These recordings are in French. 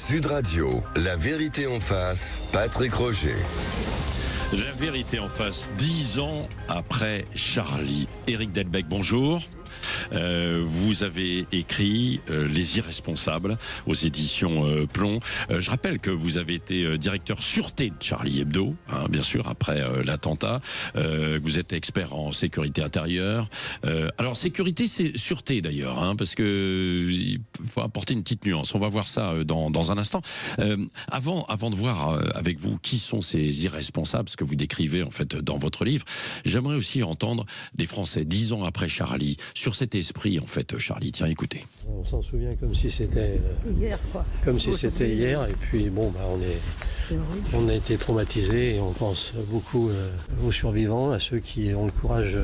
Sud Radio, la vérité en face, Patrick Roger. La vérité en face, 10 ans après Charlie. Éric Delbecq, bonjour. Vous avez écrit Les Irresponsables aux éditions Plomb. Je rappelle que vous avez été directeur sûreté de Charlie Hebdo, hein, bien sûr, après l'attentat. Vous êtes expert en sécurité intérieure. Alors, sécurité, c'est sûreté d'ailleurs, hein, parce que il faut apporter une petite nuance. On va voir ça dans un instant. Avant de voir avec vous qui sont ces irresponsables, ce que vous décrivez en fait dans votre livre, j'aimerais aussi entendre des Français 10 ans après Charlie sur cet esprit en fait, Charlie. Tiens, écoutez. On s'en souvient comme si c'était hier, quoi. Comme si c'était hier. Et puis bon, on a été traumatisés et on pense beaucoup aux survivants, à ceux qui ont le courage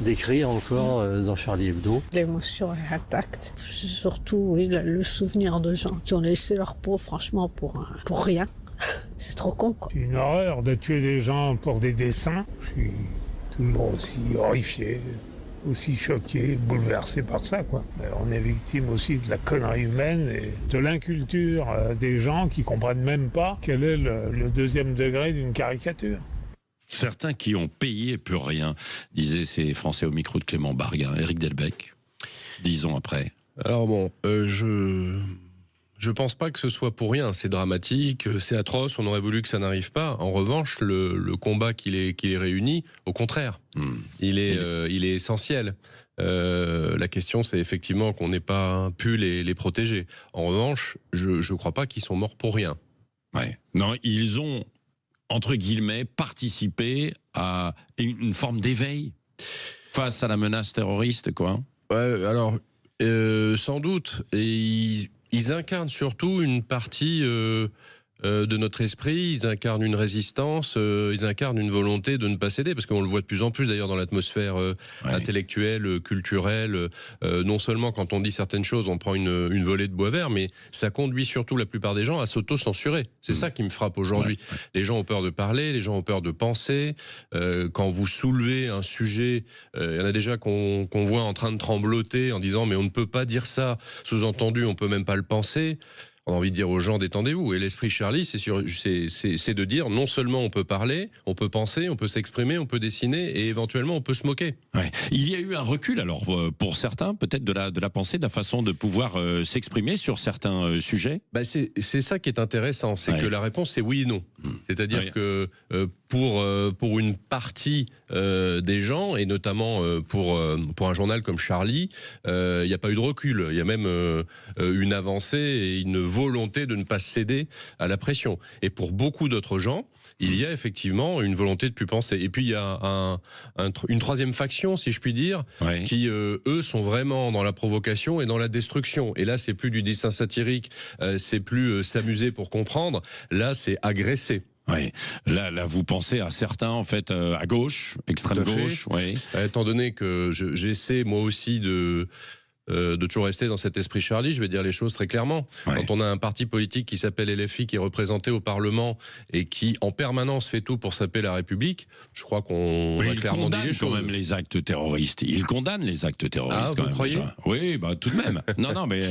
d'écrire encore dans Charlie Hebdo. L'émotion est intacte. Surtout, oui, le souvenir de gens qui ont laissé leur peau, franchement, pour rien. C'est trop con, quoi. C'est une horreur de tuer des gens pour des dessins. Je suis toujours aussi horrifié, aussi choqué, bouleversé par ça, quoi. On est victime aussi de la connerie humaine et de l'inculture des gens qui comprennent même pas quel est le deuxième degré d'une caricature. Certains qui ont payé pour rien, disaient ces Français au micro de Clément Barguin. Éric Delbecq, 10 ans après. Alors bon, je pense pas que ce soit pour rien. C'est dramatique, c'est atroce, on aurait voulu que ça n'arrive pas. En revanche, le combat qui les réunit, au contraire, il est essentiel. La question, c'est effectivement qu'on n'ait pas pu les protéger. En revanche, je crois pas qu'ils sont morts pour rien. Ouais. Non, ils ont, entre guillemets, participé à une forme d'éveil face à la menace terroriste, quoi. Ouais, alors, sans doute. Et ils incarnent surtout une partie de notre esprit, ils incarnent une résistance, ils incarnent une volonté de ne pas céder, parce qu'on le voit de plus en plus d'ailleurs dans l'atmosphère intellectuelle, culturelle. Non seulement quand on dit certaines choses, on prend une volée de bois vert, mais ça conduit surtout la plupart des gens à s'auto-censurer. C'est ça qui me frappe aujourd'hui. Ouais. Les gens ont peur de parler, les gens ont peur de penser. Quand vous soulevez un sujet, il y en a déjà qu'on voit en train de trembloter en disant « mais on ne peut pas dire ça », sous-entendu « on peut même pas le penser ». On a envie de dire aux gens, détendez-vous. Et l'esprit Charlie, c'est de dire, non seulement on peut parler, on peut penser, on peut s'exprimer, on peut dessiner, et éventuellement on peut se moquer. Ouais. Il y a eu un recul, alors, pour certains, peut-être de la pensée, de la façon de pouvoir s'exprimer sur certains sujets. Bah c'est ça qui est intéressant, c'est que la réponse, c'est oui et non. C'est-à-dire que pour une partie des gens, et notamment pour un journal comme Charlie, il n'y a pas eu de recul. Il y a même une avancée et une volonté de ne pas céder à la pression. Et pour beaucoup d'autres gens, il y a effectivement une volonté de ne plus penser. Et puis il y a une troisième faction, si je puis dire, qui eux sont vraiment dans la provocation et dans la destruction. Et là, c'est plus du dessin satirique, c'est plus s'amuser pour comprendre. Là, c'est agresser. Oui. Là, vous pensez à certains, en fait, à gauche, extrême gauche. Oui. Étant donné que j'essaie, moi aussi, de toujours rester dans cet esprit Charlie, je vais dire les choses très clairement. Quand on a un parti politique qui s'appelle LFI, qui est représenté au Parlement et qui en permanence fait tout pour saper la République, je crois qu'on va clairement dire les choses. Il condamne quand même les actes terroristes. Il condamne les actes terroristes. Ah, vous croyez ? Oui, bah tout de même. Non, mais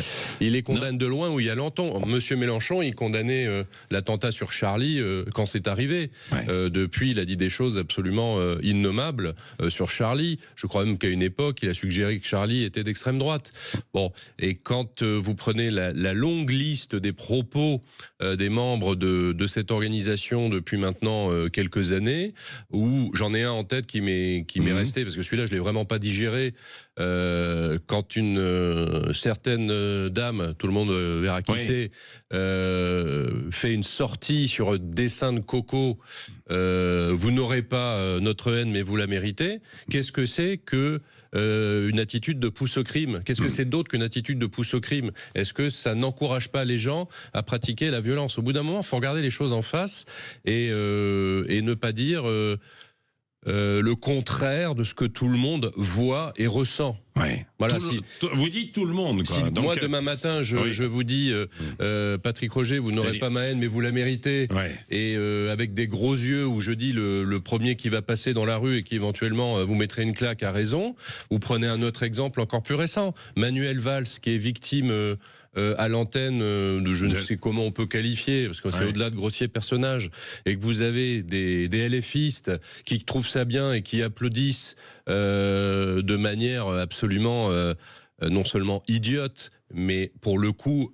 il les condamne de loin où il y a longtemps. Monsieur Mélenchon, il condamnait l'attentat sur Charlie quand c'est arrivé. Depuis, il a dit des choses absolument innommables sur Charlie. Je crois même qu'à une époque, il a suggéré que Charlie était d'extrême droite. Bon, et quand vous prenez la longue liste des propos des membres de cette organisation depuis maintenant quelques années, où j'en ai un en tête qui m'est resté, parce que celui-là je l'ai vraiment pas digéré, quand une certaine dame, tout le monde verra qui c'est, fait une sortie sur un dessin de Coco, vous n'aurez pas notre haine mais vous la méritez. Qu'est-ce que c'est que une attitude de pouce au crime? Qu'est-ce que c'est d'autre qu'une attitude de pouce au crime? Est-ce que ça n'encourage pas les gens à pratiquer la violence? Au bout d'un moment, il faut regarder les choses en face et ne pas dire le contraire de ce que tout le monde voit et ressent. Voilà, vous dites tout le monde, quoi. Si donc, moi demain matin je vous dis Patrick Roger, vous n'aurez pas ma haine mais vous la méritez, et avec des gros yeux où je dis le premier qui va passer dans la rue et qui éventuellement vous mettrez une claque a raison. Vous prenez un autre exemple encore plus récent, Manuel Valls qui est victime à l'antenne de je ne sais comment on peut qualifier, parce que c'est au-delà de grossiers personnages, et que vous avez des LFistes qui trouvent ça bien et qui applaudissent de manière absolument non seulement idiote, mais pour le coup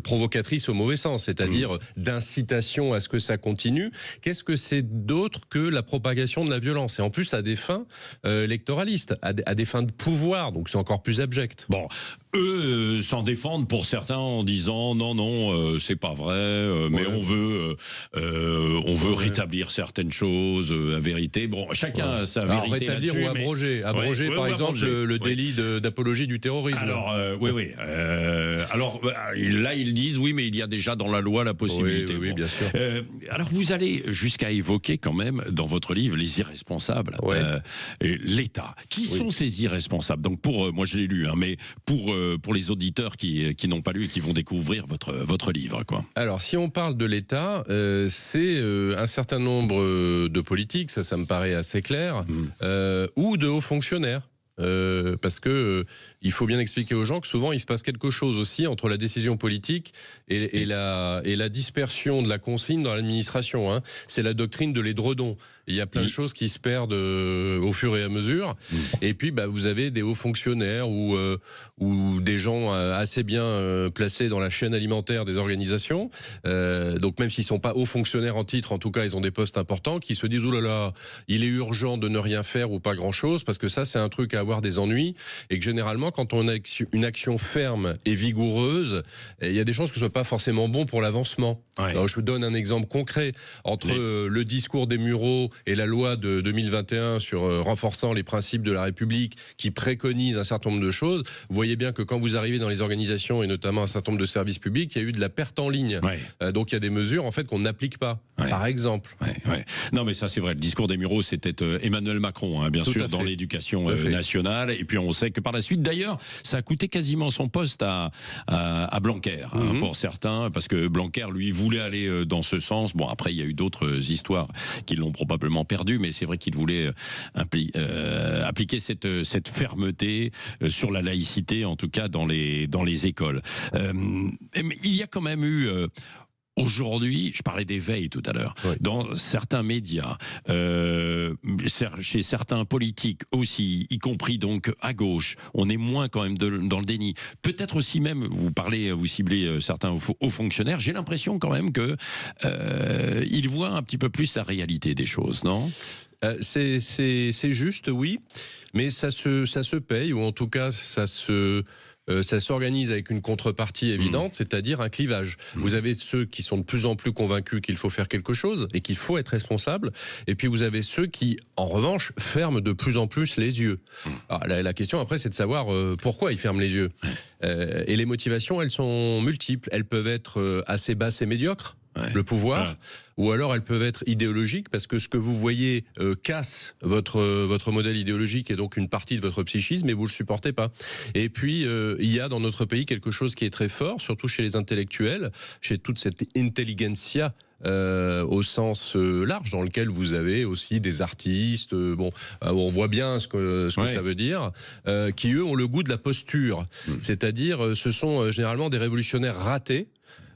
provocatrice au mauvais sens, c'est-à-dire d'incitation à ce que ça continue. Qu'est-ce que c'est d'autre que la propagation de la violence? Et en plus à des fins électoralistes, à des fins de pouvoir, donc c'est encore plus abject. Bon, eux s'en défendent pour certains en disant non, c'est pas vrai, mais on veut rétablir certaines choses, la vérité. Bon, chacun a sa vérité rétablir ou abroger. Abroger, par exemple, le délit d'apologie du terrorisme. Alors, alors, là, ils disent oui, mais il y a déjà dans la loi la possibilité. Oui, bien sûr. Alors, vous allez jusqu'à évoquer quand même dans votre livre les irresponsables, l'État. Qui sont ces irresponsables? Donc, moi, je l'ai lu, hein, mais pour les auditeurs qui n'ont pas lu et qui vont découvrir votre livre, quoi. Alors, si on parle de l'État, c'est un certain nombre de politiques, ça me paraît assez clair, ou de hauts fonctionnaires. Parce que il faut bien expliquer aux gens que souvent il se passe quelque chose aussi entre la décision politique et la dispersion de la consigne dans l'administration, hein. C'est la doctrine de l'édredon. Il y a plein de choses qui se perdent au fur et à mesure. Et puis vous avez des hauts fonctionnaires ou des gens assez bien placés dans la chaîne alimentaire des organisations. Donc même s'ils sont pas hauts fonctionnaires en titre, en tout cas ils ont des postes importants, qui se disent oh là là, il est urgent de ne rien faire ou pas grand chose, parce que ça c'est un truc à avoir des ennuis, et que généralement quand on a une action ferme et vigoureuse, il y a des chances que ce soit pas forcément bon pour l'avancement. Alors je vous donne un exemple concret entre le discours des Mureaux et la loi de 2021 sur renforçant les principes de la République, qui préconise un certain nombre de choses. Vous voyez bien que quand vous arrivez dans les organisations et notamment un certain nombre de services publics, il y a eu de la perte en ligne. Donc il y a des mesures en fait qu'on n'applique pas, par exemple. Non mais ça c'est vrai, le discours des Mureaux c'était Emmanuel Macron, hein, bien sûr, dans l'éducation nationale, et puis on sait que par la suite d'ailleurs ça a coûté quasiment son poste à Blanquer, hein, pour certains, parce que Blanquer lui voulait aller dans ce sens. Bon, après il y a eu d'autres histoires qui l'ont probablement perdu, mais c'est vrai qu'il voulait appliquer cette fermeté sur la laïcité, en tout cas dans les écoles. Il y a quand même eu aujourd'hui, je parlais d'éveil tout à l'heure, dans certains médias, chez certains politiques aussi, y compris donc à gauche, on est moins quand même dans le déni. Peut-être aussi même, vous ciblez certains hauts fonctionnaires, j'ai l'impression quand même que ils voient un petit peu plus la réalité des choses, non ? C'est juste, oui, mais ça se paye, ou en tout cas ça s'organise avec une contrepartie évidente, c'est-à-dire un clivage. Vous avez ceux qui sont de plus en plus convaincus qu'il faut faire quelque chose et qu'il faut être responsable, et puis vous avez ceux qui, en revanche, ferment de plus en plus les yeux. Alors, la question après, c'est de savoir pourquoi ils ferment les yeux. Et les motivations, elles sont multiples. Elles peuvent être assez basses et médiocres, le pouvoir, ou alors elles peuvent être idéologiques, parce que ce que vous voyez casse votre modèle idéologique et donc une partie de votre psychisme, et vous le supportez pas. Et puis il y a dans notre pays quelque chose qui est très fort, surtout chez les intellectuels, chez toute cette intelligentsia au sens large, dans lequel vous avez aussi des artistes, on voit bien ce que ça veut dire, qui eux ont le goût de la posture, c'est-à-dire ce sont généralement des révolutionnaires ratés,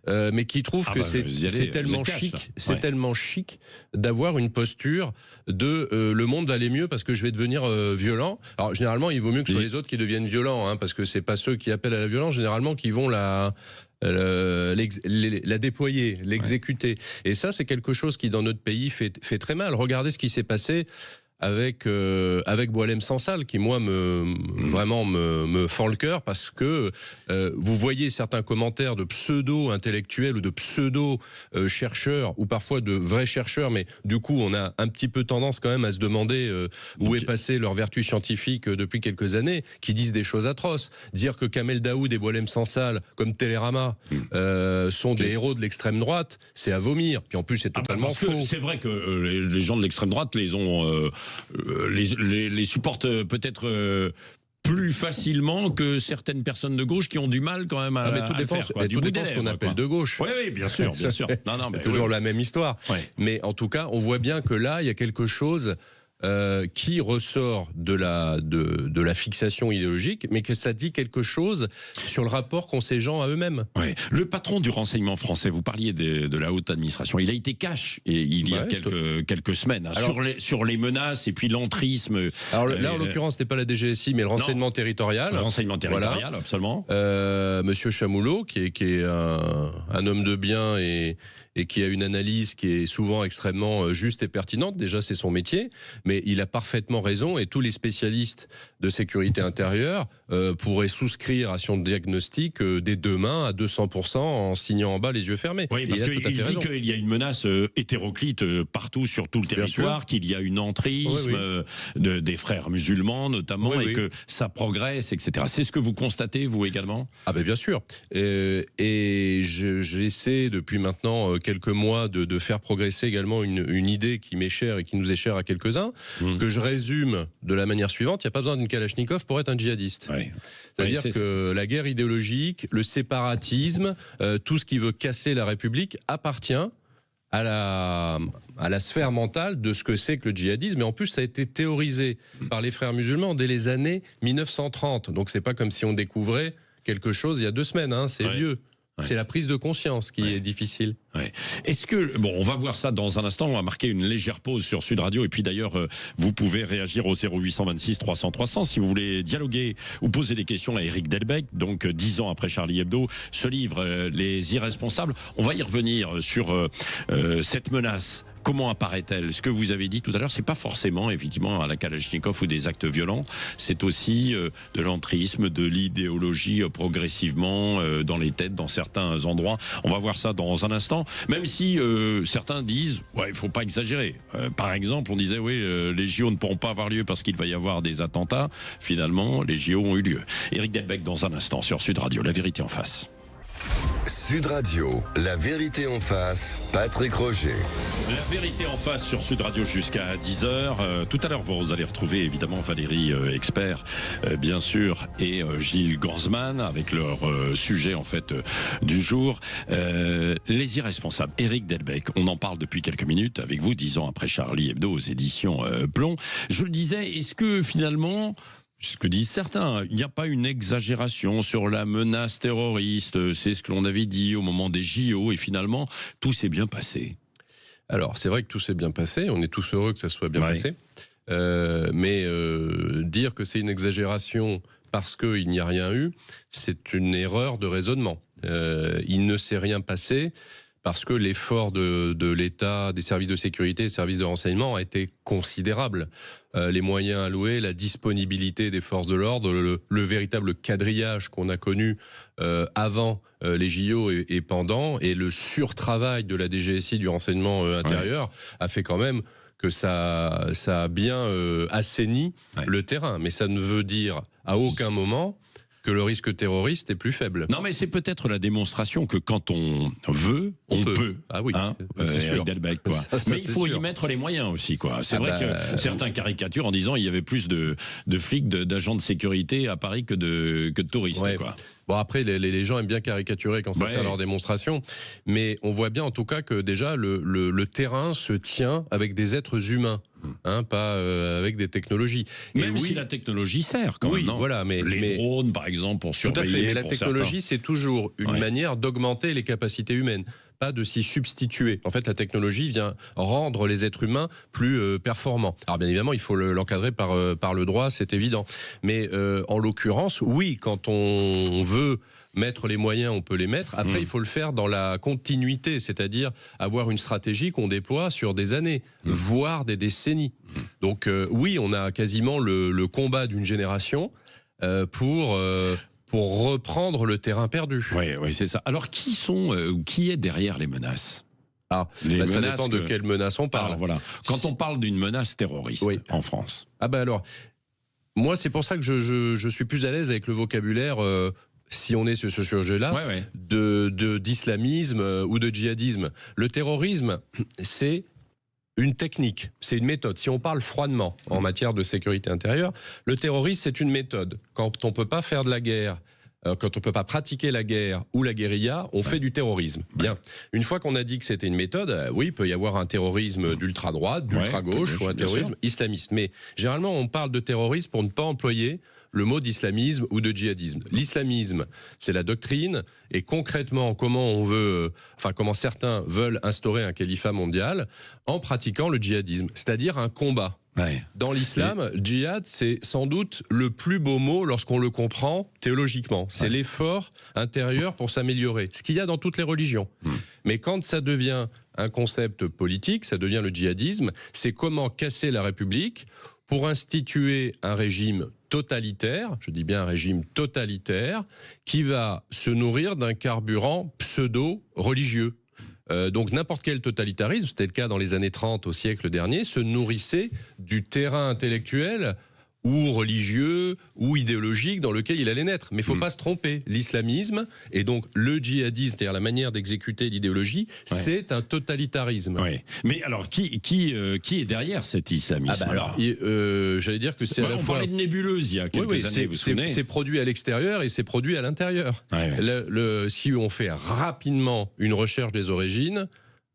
mais qui trouvent que c'est tellement chic d'avoir une posture de le monde va aller mieux parce que je vais devenir violent. Alors généralement il vaut mieux que ce soit les autres qui deviennent violents, hein, parce que c'est pas ceux qui appellent à la violence généralement qui vont la déployer, l'exécuter. Et ça c'est quelque chose qui dans notre pays fait très mal. Regardez ce qui s'est passé avec Boualem Sansal, qui moi vraiment me fend le cœur, parce que vous voyez certains commentaires de pseudo-intellectuels ou de pseudo-chercheurs, ou parfois de vrais chercheurs, mais du coup on a un petit peu tendance quand même à se demander où est passée leur vertu scientifique depuis quelques années, qui disent des choses atroces. Dire que Kamel Daoud et Boualem Sansal, comme Télérama, sont des héros de l'extrême droite, c'est à vomir. Puis en plus c'est totalement faux. C'est vrai que les gens de l'extrême droite les ont les supportent peut-être plus facilement que certaines personnes de gauche qui ont du mal quand même à tout dépend ce qu'on appelle de gauche. Oui, bien sûr. Non, mais toujours la même histoire. Mais en tout cas, on voit bien que là, il y a quelque chose qui ressort de la fixation idéologique, mais que ça dit quelque chose sur le rapport qu'ont ces gens à eux-mêmes. Ouais. Le patron du renseignement français, vous parliez de la haute administration, il a été cash il y a quelques semaines, hein, alors, sur les menaces et puis l'entrisme. Alors là, en l'occurrence, c'était pas la DGSI, mais le renseignement territorial. Le renseignement territorial, voilà. Absolument. Monsieur Chamoulot, qui est un homme de bien et qui a une analyse qui est souvent extrêmement juste et pertinente. Déjà, c'est son métier, mais il a parfaitement raison, et tous les spécialistes de sécurité intérieure pourraient souscrire à son diagnostic dès demain à 200% en signant en bas les yeux fermés. Oui, parce qu'il dit qu'il y a une menace hétéroclite partout sur tout le territoire, qu'il y a une entrisme des frères musulmans notamment, que ça progresse, etc. C'est ce que vous constatez, vous également ? Ah ben bien sûr. Et j'essaie depuis maintenant quelques mois de faire progresser également une idée qui m'est chère et qui nous est chère à quelques-uns, que je résume de la manière suivante. Il n'y a pas besoin d'une Kalachnikov pour être un djihadiste. C'est-à-dire que la guerre idéologique, le séparatisme, tout ce qui veut casser la République appartient à la sphère mentale de ce que c'est que le djihadisme. Et en plus, ça a été théorisé par les frères musulmans dès les années 1930. Donc c'est pas comme si on découvrait quelque chose il y a 2 semaines, hein, c'est vieux. C'est la prise de conscience qui est difficile. Est-ce que... Bon, on va voir ça dans un instant. On va marquer une légère pause sur Sud Radio. Et puis d'ailleurs, vous pouvez réagir au 0826 300 300 si vous voulez dialoguer ou poser des questions à Eric Delbecq. Donc, 10 ans après Charlie Hebdo, ce livre, Les Irresponsables. On va y revenir sur cette menace. Comment apparaît-elle ? Ce que vous avez dit tout à l'heure, c'est pas forcément effectivement à la Kalachnikov ou des actes violents. C'est aussi de l'entrisme, de l'idéologie progressivement dans les têtes, dans certains endroits. On va voir ça dans un instant. Même si certains disent, il faut pas exagérer. Par exemple, on disait, les JO ne pourront pas avoir lieu parce qu'il va y avoir des attentats. Finalement, les JO ont eu lieu. Eric Delbecq dans un instant sur Sud Radio. La vérité en face. Sud Radio, la vérité en face, Patrick Roger. La vérité en face sur Sud Radio jusqu'à 10h. Tout à l'heure, vous allez retrouver évidemment Valérie Expert, bien sûr, et Gilles Gansman avec leur sujet en fait du jour. Les irresponsables. Eric Delbecq, on en parle depuis quelques minutes avec vous, 10 ans après Charlie Hebdo aux éditions Plomb. Je le disais, est-ce que finalement... Ce que disent certains, il n'y a pas une exagération sur la menace terroriste, c'est ce que l'on avait dit au moment des JO, et finalement, tout s'est bien passé. Alors, c'est vrai que tout s'est bien passé, on est tous heureux que ça soit bien passé, mais dire que c'est une exagération parce qu'il n'y a rien eu, c'est une erreur de raisonnement. Il ne s'est rien passé parce que l'effort de l'État, des services de sécurité, des services de renseignement a été considérable. Les moyens alloués, la disponibilité des forces de l'ordre, le véritable quadrillage qu'on a connu avant les JO et pendant, et le surtravail de la DGSI du renseignement intérieur a fait quand même que ça a bien assaini le terrain. Mais ça ne veut dire à aucun moment que le risque terroriste est plus faible. Non, mais c'est peut-être la démonstration que quand on veut, on peut. Ah oui, c'est sûr. Delbecq, quoi. Mais il faut y mettre les moyens aussi, quoi. C'est vrai que certains caricaturent en disant il y avait plus de flics, d'agents de sécurité à Paris que de touristes, quoi. Bon, après, les gens aiment bien caricaturer quand ça sert à leur démonstration, mais on voit bien en tout cas que déjà le terrain se tient avec des êtres humains. Pas avec des technologies. Même si la technologie sert quand même, non ? Voilà, les drones, par exemple, pour surveiller. Tout à fait, mais la technologie, c'est toujours une manière d'augmenter les capacités humaines, pas de s'y substituer. En fait, la technologie vient rendre les êtres humains plus performants. Alors bien évidemment, il faut l'encadrer par le droit, c'est évident. Mais en l'occurrence, oui, quand on veut mettre les moyens, on peut les mettre. Après, il faut le faire dans la continuité, c'est-à-dire avoir une stratégie qu'on déploie sur des années, voire des décennies. Donc oui, on a quasiment le combat d'une génération pour reprendre le terrain perdu. Oui, c'est ça. Alors, qui est derrière les menaces ? Ça dépend de quelle menace on parle. Alors, voilà. Quand on parle d'une menace terroriste en France. Alors, moi, c'est pour ça que je suis plus à l'aise avec le vocabulaire... si on est sur ce sujet-là, d'islamisme ou de djihadisme. Le terrorisme, c'est une technique, c'est une méthode. Si on parle froidement en matière de sécurité intérieure, le terrorisme, c'est une méthode. Quand on ne peut pas faire de la guerre quand on ne peut pas pratiquer la guerre ou la guérilla, on fait du terrorisme. Bien. Une fois qu'on a dit que c'était une méthode, oui, il peut y avoir un terrorisme d'ultra-droite, d'ultra-gauche ou un terrorisme islamiste. Mais généralement, on parle de terrorisme pour ne pas employer le mot d'islamisme ou de djihadisme. L'islamisme, c'est la doctrine, et concrètement, comment certains veulent instaurer un califat mondial en pratiquant le djihadisme, c'est-à-dire un combat. Ouais. Dans l'islam, djihad, c'est sans doute le plus beau mot lorsqu'on le comprend théologiquement. C'est l'effort intérieur pour s'améliorer. Ce qu'il y a dans toutes les religions. Mais quand ça devient un concept politique, ça devient le djihadisme, c'est comment casser la République pour instituer un régime totalitaire, je dis bien un régime totalitaire, qui va se nourrir d'un carburant pseudo-religieux. Donc n'importe quel totalitarisme, c'était le cas dans les années 30 au siècle dernier, se nourrissait du terrain intellectuel ou religieux ou idéologique dans lequel il allait naître. Mais il ne faut pas se tromper. L'islamisme et donc le djihadisme, c'est-à-dire la manière d'exécuter l'idéologie, c'est un totalitarisme. Ouais. Mais alors, qui est derrière cet islamisme? J'allais dire que c'est à la fois... On parlait de nébuleuse il y a quelques années, vous vous souvenez? C'est produit à l'extérieur et c'est produit à l'intérieur. Si on fait rapidement une recherche des origines,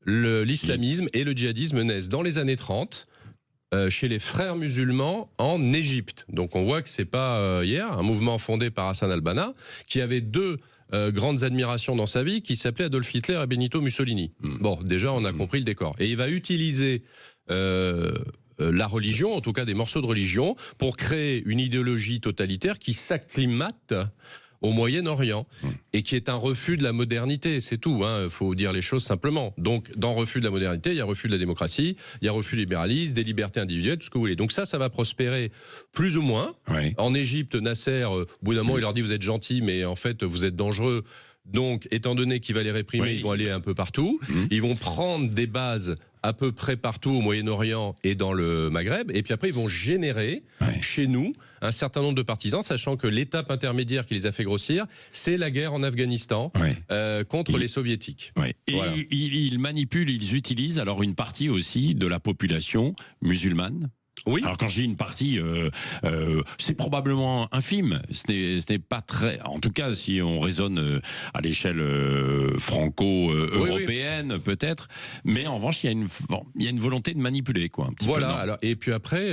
l'islamisme et le djihadisme naissent dans les années 30, chez les frères musulmans en Égypte. Donc on voit que c'est pas hier, un mouvement fondé par Hassan al-Banna, qui avait deux grandes admirations dans sa vie, qui s'appelaient Adolf Hitler et Benito Mussolini. Bon, déjà on a compris le décor. Et il va utiliser la religion, en tout cas des morceaux de religion, pour créer une idéologie totalitaire qui s'acclimate au Moyen-Orient, et qui est un refus de la modernité, c'est tout, il faut dire les choses simplement. Donc, dans refus de la modernité, il y a refus de la démocratie, il y a refus du libéralisme, des libertés individuelles, tout ce que vous voulez. Donc ça va prospérer plus ou moins. En Égypte, Nasser, au bout d'un moment, il leur dit « vous êtes gentils, mais en fait, vous êtes dangereux ». Donc, étant donné qu'il va les réprimer, ils vont aller un peu partout. Ils vont prendre des bases à peu près partout au Moyen-Orient et dans le Maghreb. Et puis après, ils vont générer chez nous un certain nombre de partisans, sachant que l'étape intermédiaire qui les a fait grossir, c'est la guerre en Afghanistan contre les soviétiques. Et voilà. Ils manipulent, ils utilisent alors une partie aussi de la population musulmane. Oui. Alors quand je dis une partie, c'est probablement infime. Ce n'est pas très. En tout cas, si on raisonne à l'échelle franco-européenne, peut-être. Mais en revanche, il y a une volonté de manipuler, quoi. Un petit peu, alors, et puis après,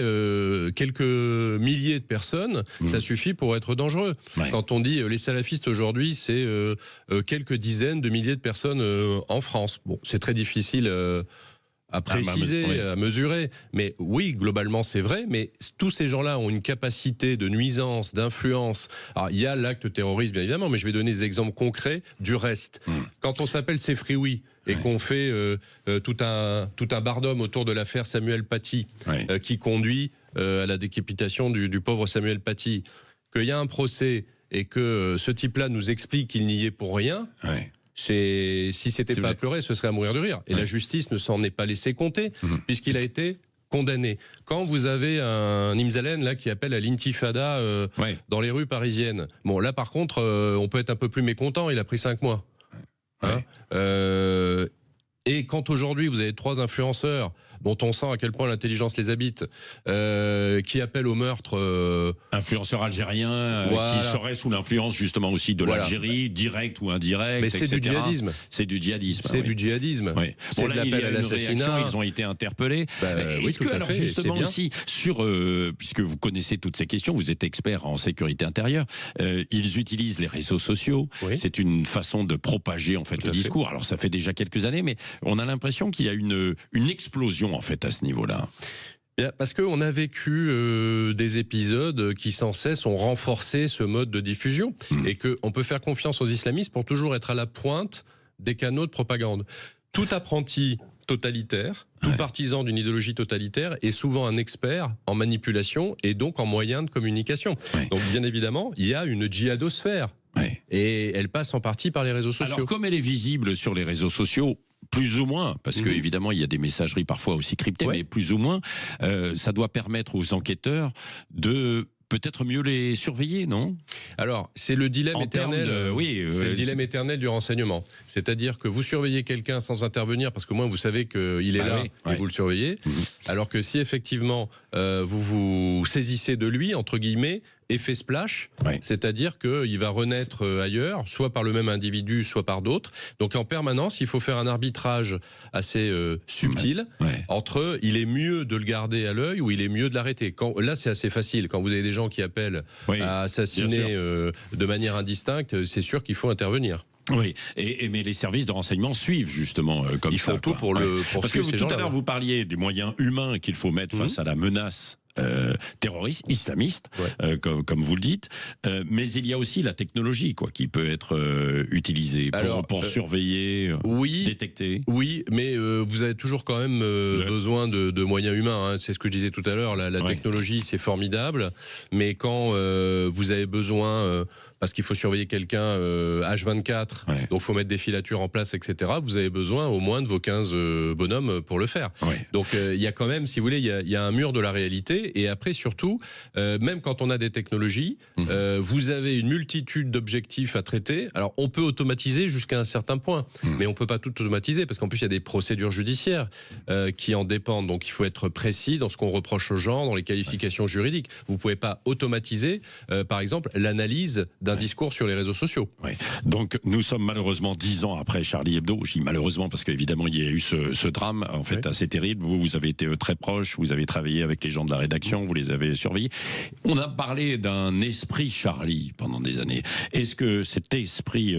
quelques milliers de personnes, ça suffit pour être dangereux. Quand on dit les salafistes aujourd'hui, c'est quelques dizaines de milliers de personnes en France. Bon, c'est très difficile. À préciser, à mesurer. Mais oui, globalement, c'est vrai. Mais tous ces gens-là ont une capacité de nuisance, d'influence. Alors, il y a l'acte terroriste, bien évidemment, mais je vais donner des exemples concrets du reste. Quand on s'appelle C'est Frioui et qu'on fait tout un bardome autour de l'affaire Samuel Paty, qui conduit à la décapitation du pauvre Samuel Paty, qu'il y a un procès et que ce type-là nous explique qu'il n'y est pour rien... Si c'était pas à pleurer, ce serait à mourir de rire. Et la justice ne s'en est pas laissé compter, puisqu'il a été condamné. Quand vous avez un Imzalen là qui appelle à l'intifada dans les rues parisiennes, bon là par contre, on peut être un peu plus mécontent. Il a pris 5 mois. Et quand aujourd'hui vous avez 3 influenceurs dont on sent à quel point l'intelligence les habite, qui appellent au meurtre... influenceurs algériens qui seraient sous l'influence justement aussi de l'Algérie, direct ou indirect, mais c'est du djihadisme. C'est du djihadisme. C'est du djihadisme. C'est de l'appel à l'assassinat. Ils ont été interpellés. Est-ce que alors justement aussi, puisque vous connaissez toutes ces questions, vous êtes expert en sécurité intérieure, ils utilisent les réseaux sociaux. C'est une façon de propager en fait le discours. Alors ça fait déjà quelques années, mais on a l'impression qu'il y a une explosion en fait à ce niveau-là. Parce qu'on a vécu des épisodes qui sans cesse ont renforcé ce mode de diffusion et qu'on peut faire confiance aux islamistes pour toujours être à la pointe des canaux de propagande. Tout apprenti totalitaire, tout partisan d'une idéologie totalitaire est souvent un expert en manipulation et donc en moyens de communication. Donc bien évidemment, il y a une djihadosphère et elle passe en partie par les réseaux sociaux. Alors comme elle est visible sur les réseaux sociaux, plus ou moins, parce que évidemment il y a des messageries parfois aussi cryptées, mais plus ou moins, ça doit permettre aux enquêteurs de peut-être mieux les surveiller, non? Alors, c'est le dilemme éternel. C'est le dilemme éternel du renseignement. C'est-à-dire que vous surveillez quelqu'un sans intervenir, parce qu'au moins vous savez qu'il est là et vous le surveillez. Alors que si effectivement vous vous saisissez de lui, entre guillemets, effet splash, Ouais. c'est-à-dire qu'il va renaître ailleurs, soit par le même individu, soit par d'autres. Donc en permanence, il faut faire un arbitrage assez subtil entre il est mieux de le garder à l'œil ou il est mieux de l'arrêter. Là, c'est assez facile. Quand vous avez des gens qui appellent à assassiner de manière indistincte, c'est sûr qu'il faut intervenir. Oui, mais les services de renseignement suivent justement comme Ils ça. font tout pour Parce que tout à l'heure, vous parliez des moyens humains qu'il faut mettre face à la menace terroriste, islamiste, comme vous le dites, mais il y a aussi la technologie qui peut être utilisée pour surveiller, détecter. Oui, mais vous avez toujours quand même besoin de moyens humains. Hein. C'est ce que je disais tout à l'heure, la technologie c'est formidable, mais quand vous avez besoin... parce qu'il faut surveiller quelqu'un H24, donc il faut mettre des filatures en place, etc. Vous avez besoin au moins de vos 15 bonhommes pour le faire. Donc il y a quand même, si vous voulez, il y a un mur de la réalité. Et après, surtout, même quand on a des technologies, vous avez une multitude d'objectifs à traiter. Alors on peut automatiser jusqu'à un certain point, mais on ne peut pas tout automatiser, parce qu'en plus il y a des procédures judiciaires qui en dépendent. Donc il faut être précis dans ce qu'on reproche aux gens, dans les qualifications juridiques. Vous ne pouvez pas automatiser, par exemple, l'analyse d'un discours sur les réseaux sociaux. Donc nous sommes malheureusement 10 ans après Charlie Hebdo. Je dis malheureusement parce qu'évidemment il y a eu ce drame en fait assez terrible. Vous avez été très proche, vous avez travaillé avec les gens de la rédaction, vous les avez surveillés. On a parlé d'un esprit Charlie pendant des années. Est-ce que cet esprit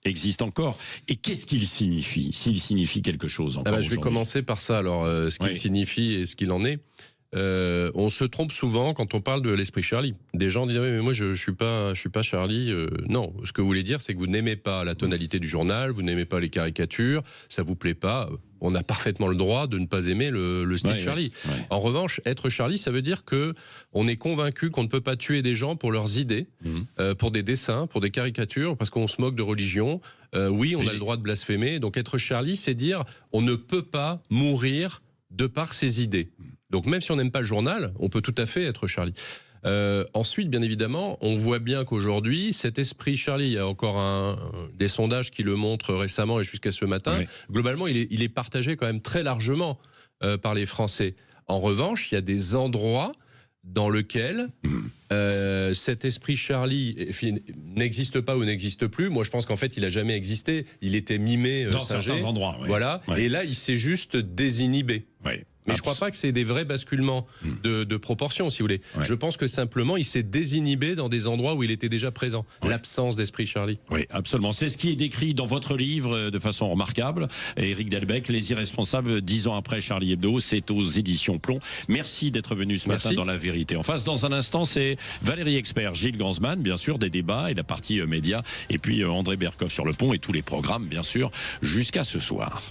existe encore? Et qu'est-ce qu'il signifie? S'il signifie quelque chose encore je vais commencer par ça. Alors, ce qu'il signifie et ce qu'il en est. On se trompe souvent quand on parle de l'esprit Charlie. Des gens disent mais moi je suis pas Charlie. Non, ce que vous voulez dire c'est que vous n'aimez pas la tonalité du journal, vous n'aimez pas les caricatures, ça vous plaît pas. On a parfaitement le droit de ne pas aimer le style Charlie. En revanche, être Charlie, ça veut dire que on est convaincu qu'on ne peut pas tuer des gens pour leurs idées, pour des dessins, pour des caricatures, parce qu'on se moque de religion. Oui, on a le droit de blasphémer. Donc être Charlie, c'est dire on ne peut pas mourir de par ses idées. Donc même si on n'aime pas le journal, on peut tout à fait être Charlie. Ensuite, bien évidemment, on voit bien qu'aujourd'hui, cet esprit Charlie, il y a encore des sondages qui le montrent récemment et jusqu'à ce matin, globalement, il est partagé quand même très largement par les Français. En revanche, il y a des endroits dans lesquels cet esprit Charlie n'existe pas ou n'existe plus. Moi, je pense qu'en fait, il n'a jamais existé. Il était mimé dans certains endroits. Voilà. Et là, il s'est juste désinhibé. Mais je ne crois pas que c'est des vrais basculements de proportion, si vous voulez. Je pense que simplement, il s'est désinhibé dans des endroits où il était déjà présent. L'absence d'esprit Charlie. Oui, absolument. C'est ce qui est décrit dans votre livre de façon remarquable. Éric Delbecq, Les Irresponsables, 10 ans après Charlie Hebdo, c'est aux éditions Plomb. Merci d'être venu ce matin dans La Vérité en face. Dans un instant, c'est Valérie Expert, Gilles Gansman, bien sûr, des débats et la partie médias. Et puis André Berkoff sur le pont et tous les programmes, bien sûr, jusqu'à ce soir.